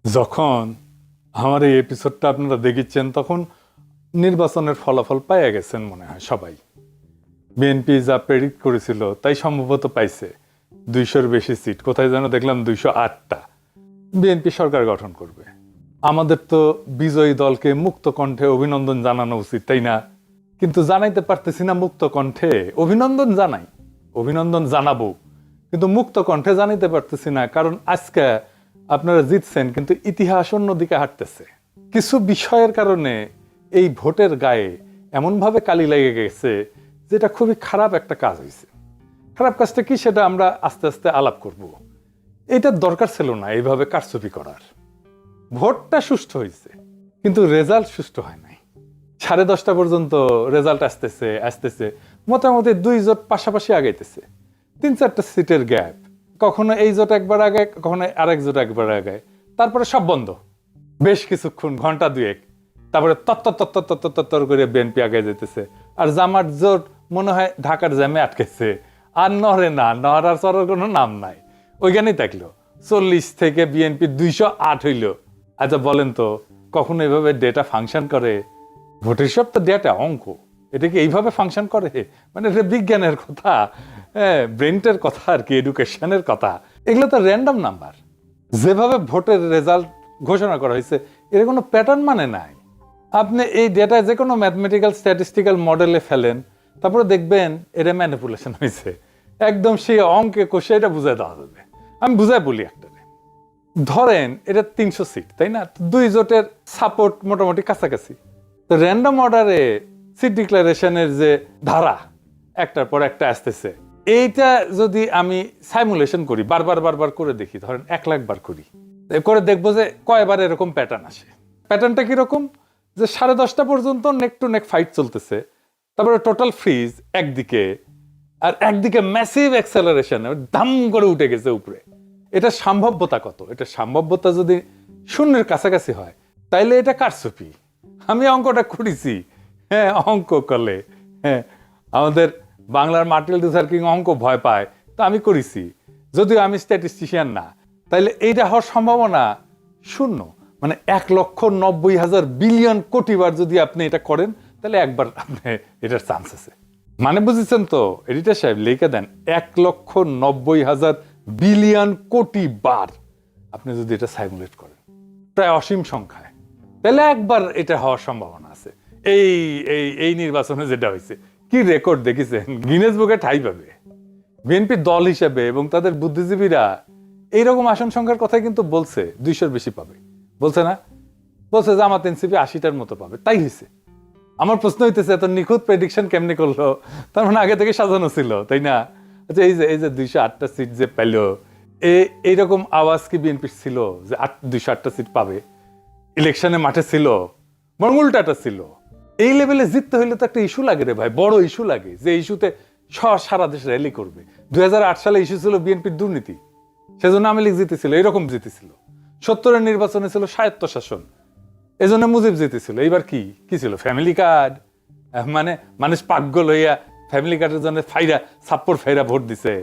যখন আমার এই এপিসোডটা আপনারা দেখেছেন তখন নির্বাচনের ফলাফল পাইয়া গেছেন মনে হয় সবাই। বিএনপি যা প্রেডিক্ট করেছিল তাই সম্ভবত পাইছে 200-র বেশি সিট, কোথায় যেন দেখলাম 208টা। বিএনপি সরকার গঠন করবে। আমাদের তো বিজয়ী দলকে মুক্ত কণ্ঠে অভিনন্দন জানানো উচিত, তাই না? কিন্তু জানাইতে পারতেছি না মুক্ত কণ্ঠে। অভিনন্দন জানাই, অভিনন্দন জানাবো, কিন্তু মুক্ত কণ্ঠে জানাইতে পারতেছি না, কারণ আজকে আপনারা জিতছেন কিন্তু ইতিহাস অন্যদিকে হাঁটতেছে। কিছু বিষয়ের কারণে এই ভোটের গায়ে এমনভাবে কালি লেগে গেছে যেটা খুবই খারাপ একটা কাজ হয়েছে। খারাপ কাজটা কি সেটা আমরা আস্তে আস্তে আলাপ করব। এটার দরকার ছিল না এইভাবে কারচুপি করার। ভোটটা সুষ্ঠু হয়েছে কিন্তু রেজাল্ট সুষ্ঠু হয় নাই। 10:30 পর্যন্ত রেজাল্ট আসতেছে মোটামুটি 2 জোট পাশাপাশি আগাইতেছে, 3-4টা সিটের গ্যাপ, কখনো এই জোট একবার আগে, কখনো আরেক জোট একবার আগে, তারপরে সব বন্ধ বেশ কিছুক্ষণ, ঘন্টা 2-1, তারপরে তত্তর করে বিএনপি আগে যেতেছে। আর জামাত জোট মনে হয় ঢাকার জ্যামে আটকেছে, আর নড়ে না, নড়ার চড়ার কোনো নাম নাই, ওইখানেই থাকলো। 40 থেকে বিএনপি 208 হইল। আচ্ছা বলেন তো, কখনো এইভাবে ডেটা ফাংশন করে? ভোটের সব তো ডেটা, অঙ্ক, এটা কি এইভাবে ফাংশন করে? মানে এটা বিজ্ঞানের কথা, ব্রেনটের কথা আর কি, এডুকেশনের কথা। এগুলো তো র্যান্ডম নাম্বার। যেভাবে ভোটের রেজাল্ট ঘোষণা করা হয়েছে এর কোনো প্যাটার্ন মানে নাই। আপনি এই ডেটা যে কোনো ম্যাথমেটিক্যাল স্ট্যাটিস্টিক্যাল মডেলে ফেলেন, তারপরে দেখবেন এটা ম্যানিপুলেশন হয়েছে। একদম সেই অঙ্কে কষে এটা বুঝাই দেওয়া যাবে। আমি বুঝাই বলি একটা, ধরেন এটা 300 সিট, তাই না? 2 জোটের সাপোর্ট মোটামুটি কাছাকাছি। তো র্যান্ডম অর্ডারে সিট ডিক্লারেশনের যে ধারা একটার পর একটা আসতেছে, এইটা যদি আমি সাইমুলেশন করি, বারবার করে দেখি, ধরেন 1 লাখ বার করি, করে দেখবো যে কয়বার এরকম প্যাটার্ন আসে। প্যাটার্নটা কিরকম? যে 10:30 পর্যন্ত নেক টু নেক ফাইট চলতেছে, তারপরে টোটাল ফ্রিজ একদিকে, আর একদিকে ম্যাসিভ অ্যাক্সেলারেশন, দাম করে উঠে গেছে উপরে। এটা সম্ভাব্যতা কত? এটা সম্ভাব্যতা যদি 0-এর কাছাকাছি হয় তাইলে এটা কারচুপি। আমি অঙ্কটা করেছি, হ্যাঁ, অঙ্ক করলে, হ্যাঁ, আমাদের বাংলার মার্টিন লুথার কিং অঙ্ক ভয় পায়, তো আমি করেছি। যদিও আমি স্ট্যাটিস্টিশিয়ান না, তাইলে এইটা হওয়ার সম্ভাবনা 0। মানে 1,90,000 বিলিয়ন কোটি বার যদি আপনি এটা করেন তাহলে একবার আপনি এটার চান্স আছে। মানে বুঝেছেন তো? এডিটর সাহেব লিখে দেন 1,90,000 বিলিয়ন কোটি বার আপনি যদি এটা সাইমুলেট করেন, প্রায় অসীম সংখ্যায়, তাহলে একবার এটা হওয়ার সম্ভাবনা আছে। এই এই এই নির্বাচনে যেটা হয়েছে, কি রেকর্ড দেখেছেন? গিনেস বুকে ঠাঁই পাবে বিএনপি দল হিসেবে। এবং তাদের বুদ্ধিজীবীরা এইরকম আসন সংখ্যার কথাই কিন্তু বলছে, 200-র বেশি পাবে বলছে না? বলছে জামাত এনসিপি 80টার মতো পাবে, তাই হয়েছে। আমার প্রশ্ন হইতেছে, এত নিখুঁত প্রেডিকশন কেমনে করলো? তার মানে আগে থেকে সাজানো ছিল, তাই না? আচ্ছা, এই যে 208টা সিট যে পেল, এইরকম আওয়াজ কি বিএনপি ছিল যে 208টা সিট পাবে? ইলেকশনে মাঠে ছিল, বরং উল্টাটা ছিল। এই লেভেলে জিততে হইলে তো একটা ইস্যু লাগে রে ভাই, বড় ইস্যু লাগে, যে ইস্যুতে সারা দেশ র্যালি করবে। 2008 সালে ইস্যু ছিল বিএনপির দুর্নীতি, সেজন্য আওয়ামী লীগ জিতেছিল, এরকম জিতেছিল। 70-এর নির্বাচনে ছিল স্বায়ত্তশাসন, এজন্য মুজিব জিতেছিল। এইবার কি ছিল? Family card. মানে মানুষ পাগল হইয়া ফ্যামিলি কার্ডের জন্য ছাপ্পর ফাইরা ভোট দিছে।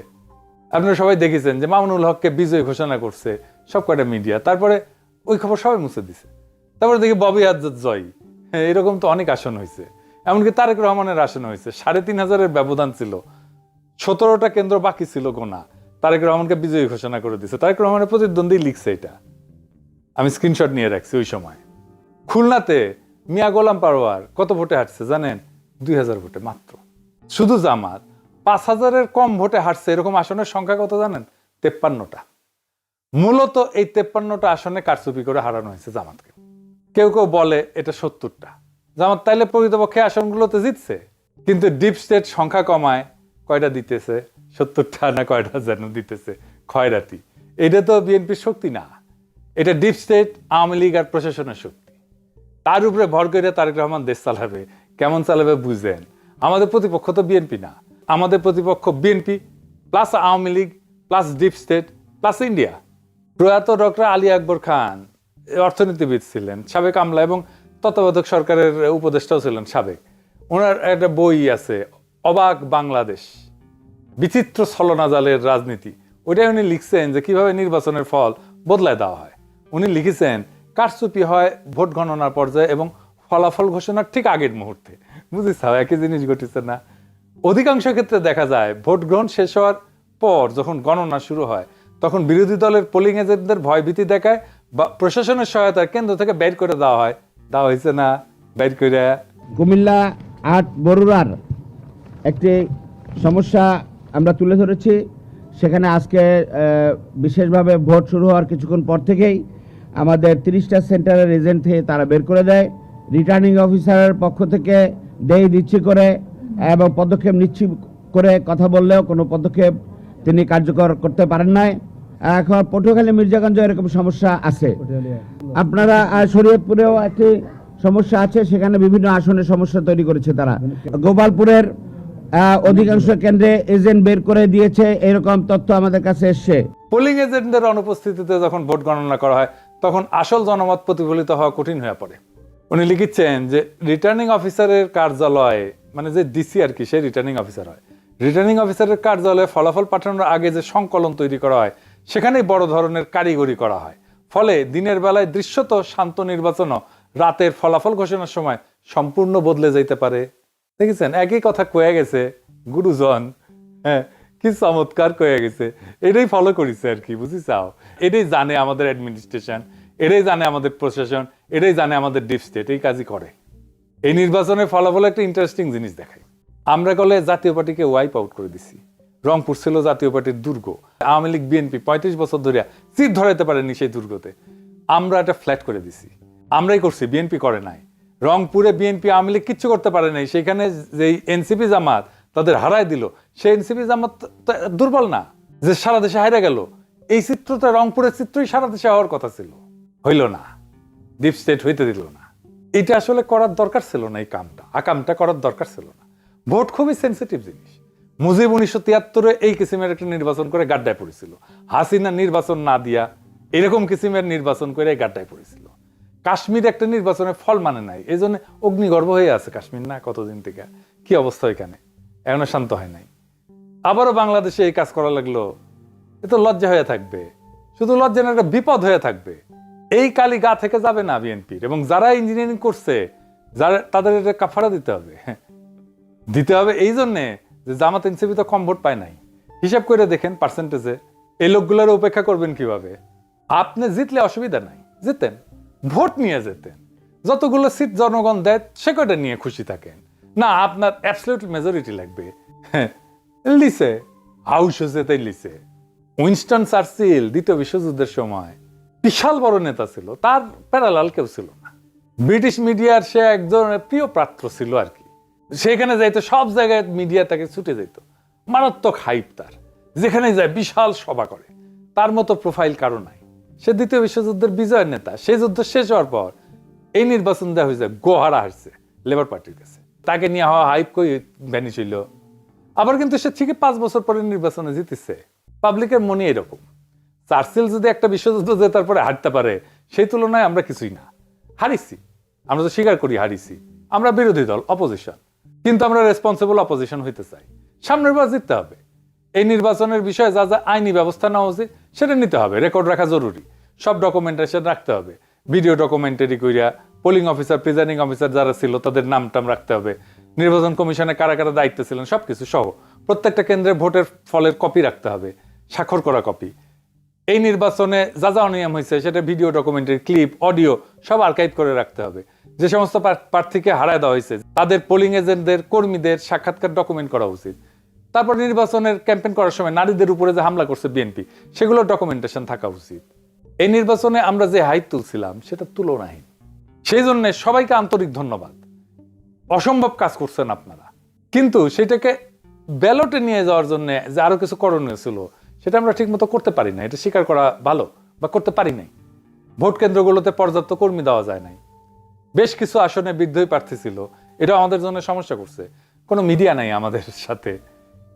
আপনারা সবাই দেখেছেন যে মামুনুল হককে বিজয় ঘোষণা করছে সব কয়টা মিডিয়া, তারপরে ওই খবর সবাই মুছে দিছে। তারপরে দেখি ববি আজাদ জয়। এরকম তো অনেক আসন হয়েছে, এমনকি তারেক রহমানের আসন হয়েছে। 3,500-এর ব্যবধান ছিল, 17টা কেন্দ্র বাকি ছিল গোনা, তারেক রহমানকে বিজয়ী ঘোষণা করে দিছে। তারেক রহমানের প্রতিদ্বন্দ্বী লিখছে এটা, আমি স্ক্রিনশট নিয়ে রাখছি। ওই সময় খুলনাতে মিয়া গোলাম পারোয়ার কত ভোটে হারছে জানেন? 2,000 ভোটে মাত্র। শুধু জামাত 5,000-এর কম ভোটে হারছে এরকম আসনের সংখ্যা কত জানেন? 53টা। মূলত এই 53টা আসনে কারচুপি করে হারানো হয়েছে জামাতকে। কেউ কেউ বলে এটা 70টা। জামাত তাইলে প্রকৃতপক্ষে আসনগুলোতে জিতছে, কিন্তু ডিপ স্টেট সংখ্যা কমায় কয়টা দিতেছে? 70টা না কয়টা যেন দিতেছে, খয়রাতি। এটা তো বিএনপির শক্তি না, এটা ডিপ স্টেট, আওয়ামী লীগ আর প্রশাসনের শক্তি। তার উপরে ভর করে তারেক রহমান দেশ চালাবে। কেমন চালাবে বুঝেন? আমাদের প্রতিপক্ষ তো বিএনপি না, আমাদের প্রতিপক্ষ BNP plus Awami League plus deep state plus India. প্রয়াত ডক্টর আলী আকবর খান অর্থনীতিবিদ ছিলেন, সাবেক আমলা এবং তত্ত্বাবধায়ক সরকারের উপদেষ্টাও ছিলেন সাবেক। ওনার একটা বই আছে, অবাক বাংলাদেশ, বিচিত্র ছলনাজালের রাজনীতি। ওইটাই উনি লিখছেন যে কিভাবে নির্বাচনের ফল বদলায় দেওয়া হয়। উনি লিখেছেন কারচুপি হয় ভোট গণনার পর্যায়ে এবং ফলাফল ঘোষণার ঠিক আগের মুহূর্তে। বুঝেছাও একই জিনিস ঘটেছে না? অধিকাংশ ক্ষেত্রে দেখা যায় ভোট গ্রহণ শেষ হওয়ার পর যখন গণনা শুরু হয় তখন বিরোধী দলের পোলিং এজেন্টদের ভয়ভীতি দেখায় বা প্রশাসনের সহায়তায় কেন্দ্র থেকে বের করে দেওয়া হয়েছে না? বের করে কুমিল্লা ৮ বরুড়ার একটি সমস্যা আমরা তুলে ধরেছি। সেখানে আজকে বিশেষভাবে ভোট শুরু হওয়ার কিছুক্ষণ পর থেকেই আমাদের 30টা সেন্টারের এজেন্ট থেকে তারা বের করে দেয়। রিটার্নিং অফিসারের পক্ষ থেকে দেই দিচ্ছি করে এবং পদক্ষেপ নিচ্ছি করে কথা বললেও কোনো পদক্ষেপ তিনি কার্যকর করতে পারেন নাই। এখন পটুয়াখালী মির্জাগঞ্জ এরকম সমস্যা আছে। আপনারা শরীয়তপুরেও একটি সমস্যা আছে, সেখানে বিভিন্ন আসনে সমস্যা তৈরি করেছে তারা। গোপালপুরের অধিকাংশ কেন্দ্রে এজেন্ট বের করে দিয়েছে, এরকম তথ্য আমাদের কাছে এসছে। পোলিং এজেন্টদের অনুপস্থিতিতে যখন ভোট গণনা করা হয় তখন আসল জনমত প্রতিফলিত হওয়া কঠিন হয়ে পড়ে। উনি লিখেছেন যে রিটার্নিং অফিসারের কার্যালয়ে, মানে যে ডিসি আর কি, সে রিটার্নিং অফিসার হয়। রিটার্নিং অফিসারের কার্যালয়ে ফলাফল পাঠানোর আগে যে সংকলন তৈরি করা হয় সেখানেই বড় ধরনের কারিগরি করা হয়। ফলে দিনের বেলায় দৃশ্যত শান্ত নির্বাচনও রাতের ফলাফল ঘোষণার সময় সম্পূর্ণ বদলে যেতে পারে। দেখেছেন, একই কথা কয়ে গেছে গুরুজন। হ্যাঁ, কি চমৎকার কয়ে গেছে। এটাই ফলো করেছে আর কি, বুঝিছাও? এটাই জানে আমাদের অ্যাডমিনিস্ট্রেশন, এটাই জানে আমাদের প্রশাসন, এটাই জানে আমাদের ডিপ স্টেট। এই কাজই করে। এই নির্বাচনের ফলাফল একটা ইন্টারেস্টিং জিনিস দেখায়। আমরা গেলে জাতীয় পার্টিকে ওয়াইপ আউট করে দিছি। রংপুর ছিল জাতীয় পার্টির দুর্গ। আওয়ামী লীগ বিএনপি 35 বছর ধরে চির ধরাইতে পারেনি সেই দুর্গতে। আমরা এটা ফ্ল্যাট করে দিছি। আমরাই করছি, বিএনপি করে নাই। রংপুরে বিএনপি আওয়ামী লীগ কিচ্ছু করতে পারে নাই। সেখানে যে এনসিপি জামাত তাদের হারায় দিল, সেই এনসিপি জামাত দুর্বল না যে সারা দেশে হারা গেল। এই চিত্রটা রংপুরের চিত্রই সারা দেশে হওয়ার কথা ছিল, হইল না। ডিপ স্টেট হইতে দিল না। এটা আসলে করার দরকার ছিল না। এই কামটা করার দরকার ছিল না। ভোট খুবই সেন্সিটিভ জিনিস। মুজিব 1973-এ এই কিসিমের একটা নির্বাচন করে গাড্ডায় পড়েছিল। হাসিনা নির্বাচন না দিয়া এরকম কিসিমের নির্বাচন করে গাড্ডায় পড়েছিল। কাশ্মীর একটা নির্বাচনের ফল মানে নাই, এই জন্য অগ্নিগর্ভ হয়ে আছে কাশ্মীর না কতদিন থেকে। কি অবস্থা এখানে, এখনো শান্ত হয় নাই। আবারও বাংলাদেশে এই কাজ করা লাগলো। এ তো লজ্জা হয়ে থাকবে, শুধু লজ্জা না, একটা বিপদ হয়ে থাকবে। এই কালি গা থেকে যাবে না বিএনপির। এবং যারা ইঞ্জিনিয়ারিং করছে, যারা তাদের এটা কাফারা দিতে হবে এই জন্যে যে জামাত এনসিপি তো কম ভোট পায় নাই। হিসাব করে দেখেন পার্সেন্টেজে এই লোকগুলোর উপেক্ষা করবেন কিভাবে? আপনি জিতলে অসুবিধা নাই, জিতেন, ভোট নিয়ে যেতেন। যতগুলো সিট জনগণ দেয় সে কয়টা নিয়ে খুশি থাকেন না। আপনার অ্যাবসলিউট মেজরিটি লাগবে। লিসে হাউস যেতে লিসে। উইনস্টন চার্চিল দ্বিতীয় বিশ্বযুদ্ধের সময় বিশাল বড় নেতা ছিল, তার প্যারালাল কেউ ছিল না। ব্রিটিশ মিডিয়ার সে একজন প্রিয় পাত্র ছিল আর কি। সেখানে যাইতো, সব জায়গায় মিডিয়া তাকে ছুটে যেত। মারাত্মক হাইপ তার, যেখানে যায় বিশাল সভা করে। তার মতো প্রোফাইল কারো নাই। সে দ্বিতীয় বিশ্বযুদ্ধের বিজয়ের নেতা। সেই যুদ্ধ শেষ হওয়ার পর এই নির্বাচন দেওয়া হয়েছে, গোহারা হারছে লেবার পার্টির কাছে। তাকে নিয়ে হওয়া হাইপ কই ভ্যানিশ হইল। আবার কিন্তু সে ঠিকই 5 বছর পরে নির্বাচনে জিতেছে। পাবলিকের মনে এরকম। চার্চিল যদি একটা বিশ্বযুদ্ধ জেতার পরে হারতে পারে, সেই তুলনায় আমরা কিছুই না। হারিছি, আমরা তো স্বীকার করি হারিছি। আমরা বিরোধী দল, অপোজিশন, কিন্তু আমরা রেসপন্সিবল অপোজিশন হইতে চাই। সামনের বার জিততে হবে। এই নির্বাচনের বিষয়ে যা যা আইনি ব্যবস্থা নেওয়া উচিত সেটা নিতে হবে। রেকর্ড রাখা জরুরি, সব ডকুমেন্টেশন রাখতে হবে। ভিডিও ডকুমেন্টারি কইরা পোলিং অফিসার, প্রিজাইডিং অফিসার যারা ছিল তাদের নাম রাখতে হবে। নির্বাচন কমিশনে কারা কারা দায়িত্ব ছিলেন সবকিছু সহ প্রত্যেকটা কেন্দ্রে ভোটের ফলের কপি রাখতে হবে, স্বাক্ষর করা কপি। এই নির্বাচনে যা যা অনিয়ম হয়েছে সেটা ভিডিও ডকুমেন্টারি, ক্লিপ, অডিও সব আর্কাইভ করে রাখতে হবে। যে সমস্ত প্রার্থীকে হারায় দেওয়া হয়েছে তাদের পোলিং এজেন্টদের, কর্মীদের সাক্ষাৎকার ডকুমেন্ট করা উচিত। তারপর নির্বাচনের ক্যাম্পেইন করার সময় নারীদের উপরে যে হামলা করছে বিএনপি, সেগুলো ডকুমেন্টেশন থাকা উচিত। এই নির্বাচনে আমরা যে হাইপ তুলছিলাম সেটা তুলনাহীন। সেই জন্য সবাইকে আন্তরিক ধন্যবাদ। অসম্ভব কাজ করছেন আপনারা। কিন্তু সেটাকে ব্যালটে নিয়ে যাওয়ার জন্য যে আরো কিছু করণীয় ছিল সেটা আমরা ঠিক মতো করতে পারি না। এটা স্বীকার করা ভালো, বা করতে পারি নাই। ভোট কেন্দ্রগুলোতে পর্যাপ্ত কর্মী দেওয়া যায় নাই। বেশ কিছু আসনে বিদ্রোহী প্রার্থী ছিল, এটা আমাদের জন্য সমস্যা করছে। কোনো মিডিয়া নাই আমাদের সাথে,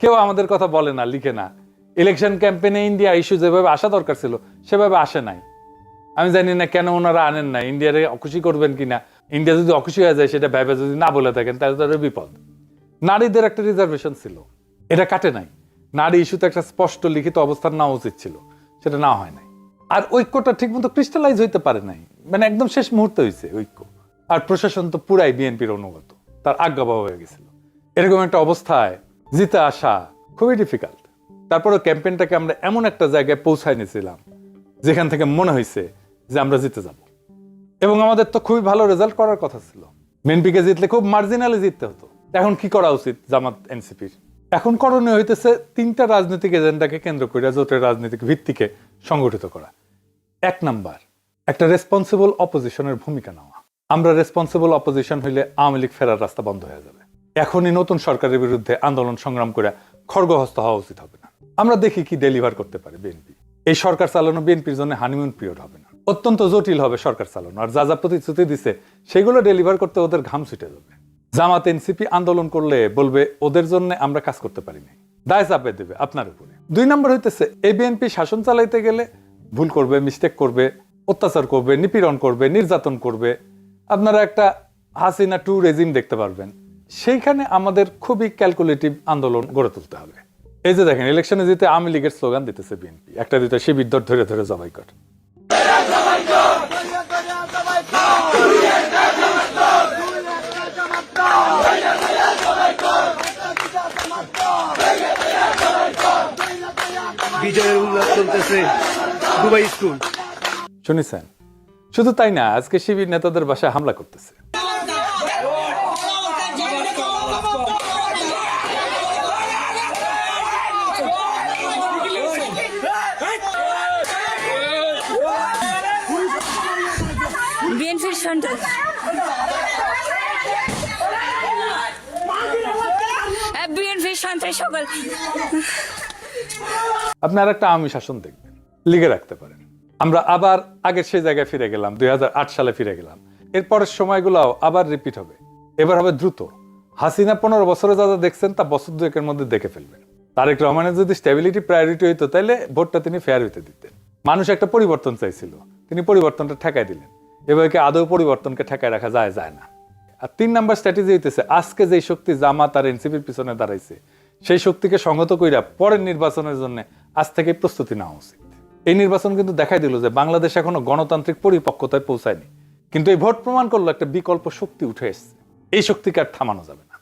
কেউ আমাদের কথা বলে না, লিখে না। ইলেকশন ক্যাম্পেইনে ইন্ডিয়া ইস্যু যেভাবে আসা দরকার ছিল সেভাবে আসে নাই। আমি জানি না কেন ওনারা আনেন না। ইন্ডিয়ারে অখুশি করবেন কিনা, ইন্ডিয়া যদি অখুশি হয়ে যায় সেটা ভেবে যদি না বলে থাকেন তাহলে তাদের বিপদ। নারীদের একটা রিজার্ভেশন ছিল, এটা কাটে নাই। নারী ইস্যুতে একটা স্পষ্ট লিখিত অবস্থান নেওয়া উচিত ছিল, সেটা না হয় নাই। আর ঐক্যটা ঠিকমতো ক্রিস্টালাইজ হইতে পারে নাই, মানে একদম শেষ মুহূর্তে হয়েছে ঐক্য। আর প্রশাসন তো পুরাই বিএনপির অনুগত, তার আজ্ঞাবহ হয়ে গেছিল। এরকম একটা অবস্থায় জিতে আসা খুবই ডিফিকাল্ট। তারপরে ক্যাম্পেইনটাকে আমরা এমন একটা জায়গায় পৌঁছায় নিয়েছিলাম যেখান থেকে মনে হয়েছে যে আমরা জিতে যাব, এবং আমাদের তো খুবই ভালো রেজাল্ট করার কথা ছিল। বিএনপিকে জিতলে খুব মার্জিনালি জিততে হতো। এখন কি করা উচিত জামাত এনসিপির? এখন করণীয় হইতেছে 3টা রাজনৈতিক এজেন্ডাকে কেন্দ্র করে জোটের রাজনৈতিক ভিত্তিকে সংগঠিত করা। 1 নাম্বার, একটা রেসপন্সিবল অপোজিশনের ভূমিকা নেওয়া। আমরা রেসপন্সিবল অপোজিশন হইলে আওয়ামী লীগ ফেরার রাস্তা বন্ধ হয়ে যাবে। এখনই নতুন সরকারের বিরুদ্ধে আন্দোলন সংগ্রাম করে খড়গহস্ত হওয়া উচিত হবে না। আমরা দেখি কি ডেলিভার করতে পারে বিএনপি। এই সরকার চালানো বিএনপির জন্য হানিমুন পিরিয়ড হবে না, অত্যন্ত জটিল হবে সরকার চালানো। আর যা যা প্রতিশ্রুতি দিছে সেগুলো ডেলিভার করতে ওদের ঘাম ছুটে যাবে। জামাত এনসিপি আন্দোলন করলে বলবে ওদের জন্য আমরা কাজ করতে পারি নাই, দায় চাপে দেবে আপনার উপরে। 2 নম্বর হইতেছে এই বিএনপি শাসন চালাইতে গেলে ভুল করবে, মিস্টেক করবে, অত্যাচার করবে, নিপীড়ন করবে, নির্যাতন করবে। আপনারা একটা হাসিনা 2 রেজিম দেখতে পারবেন। সেইখানে আমাদের খুবই ক্যালকুলেটিভ আন্দোলন গড়ে তুলতে হবে। এই যে দেখেন, ইলেকশনে জিতে আওয়ামী লীগের স্লোগান দিতেছে বিএনপি, একটা দুইটা শিবির ধরে ধরে জবাই কর। বিজয়ের উল্লাস চলতেছে দুবাই স্কুল। শুনেছেন? শুধু তাই না, আজকে শিবির নেতাদের বাসায় হামলা করতেছে। বিএনপির সন্ত্রাস, বিএনপির সন্ত্রাস সকল। আপনি আর একটা আওয়ামী শাসন দেখবেন, লিগে রাখতে পারেন। আমরা আবার আগের সেই জায়গায় ফিরে গেলাম, 2008 সালে ফিরে গেলাম। এরপরের সময়গুলোও আবার রিপিট হবে। এবার হবে দ্রুত। হাসিনা 15 বছরে যা যা দেখছেন তা বছর 2-এর মধ্যে দেখে ফেলবেন। তারেক রহমানের যদি স্টেবিলিটি প্রায়োরিটি হইতো তাহলে ভোটটা তিনি ফেয়ার হইতে দিতেন। মানুষ একটা পরিবর্তন চাইছিল, তিনি পরিবর্তনটা ঠেকাই দিলেন। এবার কি আদৌ পরিবর্তনকে ঠেকায় রাখা যায় না। আর 3 নাম্বার স্ট্র্যাটেজি হইতেছে আজকে যেই শক্তি জামাত আর এনসিপির পিছনে দাঁড়াইছে সেই শক্তিকে সংহত কইরা পরের নির্বাচনের জন্য আজ থেকে প্রস্তুতি নেওয়া উচিত। এই নির্বাচন কিন্তু দেখাই দিল যে বাংলাদেশ এখনো গণতান্ত্রিক পরিপক্কতায় পৌঁছায়নি, কিন্তু এই ভোট প্রমাণ করলো একটা বিকল্প শক্তি উঠে এসছে। এই শক্তিকে আর থামানো যাবে না।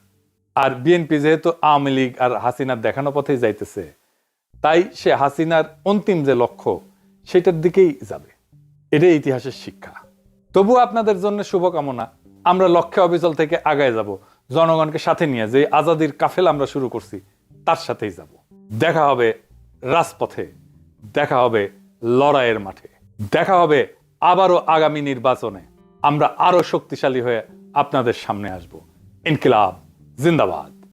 আর বিএনপি যেহেতু আওয়ামী লীগ আর হাসিনার দেখানো পথেই যাইতেছে, তাই সে হাসিনার অন্তিম যে লক্ষ্য সেটার দিকেই যাবে। এটাই ইতিহাসের শিক্ষা। তবু আপনাদের জন্য শুভকামনা। আমরা লক্ষ্যে অবিচল থেকে আগায় যাব, জনগণকে সাথে নিয়ে যে আজাদির কাফেলা আমরা শুরু করছি তার সাথেই যাব। দেখা হবে রাজপথে, দেখা হবে লড়াইয়ের মাঠে, দেখা হবে আবারও আগামী নির্বাচনে। আমরা আরো শক্তিশালী হয়ে আপনাদের সামনে আসব। ইনকিলাব জিন্দাবাদ।